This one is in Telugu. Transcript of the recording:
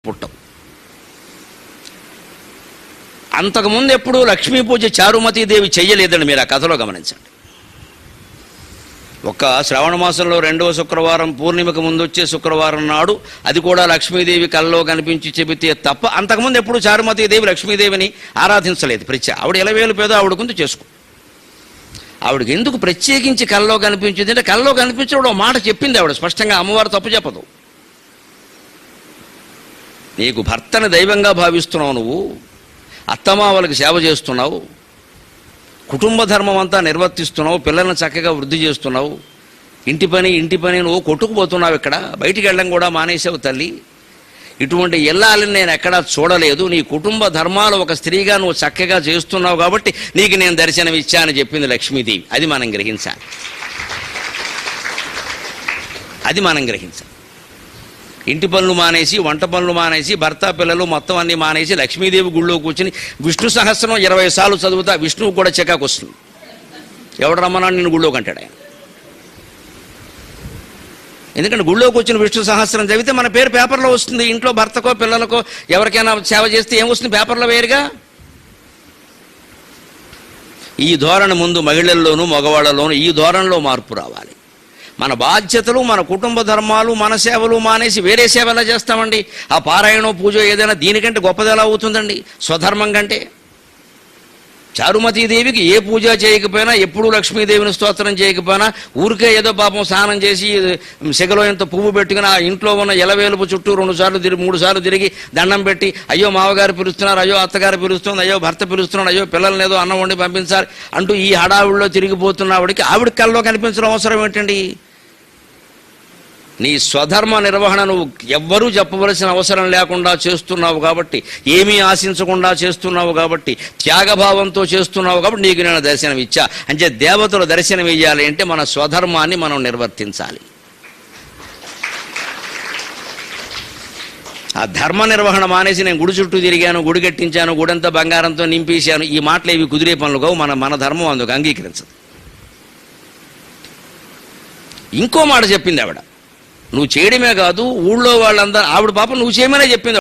పుట్టవు. అంతకుముందు ఎప్పుడు లక్ష్మీ పూజ చారుమతీదేవి చెయ్యలేదండి. మీరు ఆ కథలో గమనించండి. ఒక శ్రావణ మాసంలో 2వ శుక్రవారం పూర్ణిమకు ముందు వచ్చే శుక్రవారం నాడు అది కూడా లక్ష్మీదేవి కల్లో కనిపించి చెబితే తప్ప అంతకుముందు ఎప్పుడు చారుమతీదేవి లక్ష్మీదేవిని ఆరాధించలేదు. ఆవిడ ఎలవేలు పేదో ఆవిడ ముందు చేసుకో. ఆవిడకి ఎందుకు ప్రత్యేకించి కల్లో కనిపించింది అంటే కల్లో కనిపించడం ఒక మాట చెప్పింది ఆవిడ స్పష్టంగా. అమ్మవారు తప్పు చెప్పదు. నీకు భర్తని దైవంగా భావిస్తున్నావు, నువ్వు అత్తమావలకి సేవ చేస్తున్నావు, కుటుంబ ధర్మం అంతా నిర్వర్తిస్తున్నావు, పిల్లల్ని చక్కగా వృద్ధి చేస్తున్నావు, ఇంటి పని నువ్వు కొట్టుకుపోతున్నావు. ఇక్కడ బయటికి వెళ్ళడం కూడా మానేసావు తల్లి. ఇటువంటి ఇల్లాలని నేను ఎక్కడా చూడలేదు. నీ కుటుంబ ధర్మాలు ఒక స్త్రీగా నువ్వు చక్కగా చేస్తున్నావు కాబట్టి నీకు నేను దర్శనం ఇచ్చా అని చెప్పింది లక్ష్మీదేవి. అది మనం గ్రహించాలి. ఇంటి పనులు మానేసి, వంట పనులు మానేసి, భర్త పిల్లలు మొత్తం అన్ని మానేసి లక్ష్మీదేవి గుళ్ళో కూర్చుని విష్ణు సహస్రం 20 సార్లు చదువుతా విష్ణువు కూడా చికాకు వస్తుంది. ఎవడు రమ్మన్నాడు నిన్ను గుళ్ళోకి అంటాడు ఆయన. ఎందుకంటే గుళ్ళోకి వచ్చిన విష్ణు సహస్రం చదివితే మన పేరు పేపర్లో వస్తుంది. ఇంట్లో భర్తకో పిల్లలకో ఎవరికైనా సేవ చేస్తే ఏమొస్తుంది? పేపర్లో వేరుగా. ఈ ధోరణి ముందు మహిళల్లోనూ మగవాళ్ళలోనూ ఈ ధోరణిలో మార్పు రావాలి. మన బాధ్యతలు, మన కుటుంబ ధర్మాలు, మన సేవలు మానేసి వేరే సేవ ఎలా చేస్తామండి? ఆ పారాయణో పూజ ఏదైనా దీనికంటే గొప్పది ఎలా అవుతుందండి స్వధర్మం కంటే? చారుమతీదేవికి ఏ పూజ చేయకపోయినా, ఎప్పుడూ లక్ష్మీదేవిని స్తోత్రం చేయకపోయినా, ఊరికే ఏదో పాపం స్నానం చేసి సెగలో ఎంత పువ్వు పెట్టుకుని ఆ ఇంట్లో ఉన్న ఎలవేలుపు చుట్టూ 2 సార్లు 3 సార్లు తిరిగి దండం పెట్టి అయ్యో మావగారు పిలుస్తున్నారు, అయ్యో అత్తగారు పిలుస్తుంది, అయ్యో భర్త పిలుస్తున్నాడు, అయ్యో పిల్లల్ని ఏదో అన్నం వండి పంపించాలి అంటూ ఈ హడావుడిలో తిరిగిపోతున్న ఆవిడ కల్లో కనిపించడం అవసరం ఏంటండి? నీ స్వధర్మ నిర్వహణ నువ్వు ఎవ్వరూ చెప్పవలసిన అవసరం లేకుండా చేస్తున్నావు కాబట్టి, ఏమీ ఆశించకుండా చేస్తున్నావు కాబట్టి, త్యాగభావంతో చేస్తున్నావు కాబట్టి నీకు నేను దర్శనం ఇచ్చా. అంటే దేవతలు దర్శనం ఇవ్వాలి అంటే మన స్వధర్మాన్ని మనం నిర్వర్తించాలి. ఆ ధర్మ నిర్వహణ మానేసి నేను గుడి చుట్టూ తిరిగాను, గుడి కట్టించాను, గుడంతా బంగారంతో నింపేశాను, ఈ మాటలు ఏవి కుదిరే పనులు కావు. మన ధర్మం అందుకు అంగీకరించదు. ఇంకో మాట చెప్పింది ఆవిడ, నువ్వు చేయడమే కాదు ఊళ్ళో వాళ్ళందరూ, ఆవిడ పాపం నువ్వు చేయమనే చెప్పింది.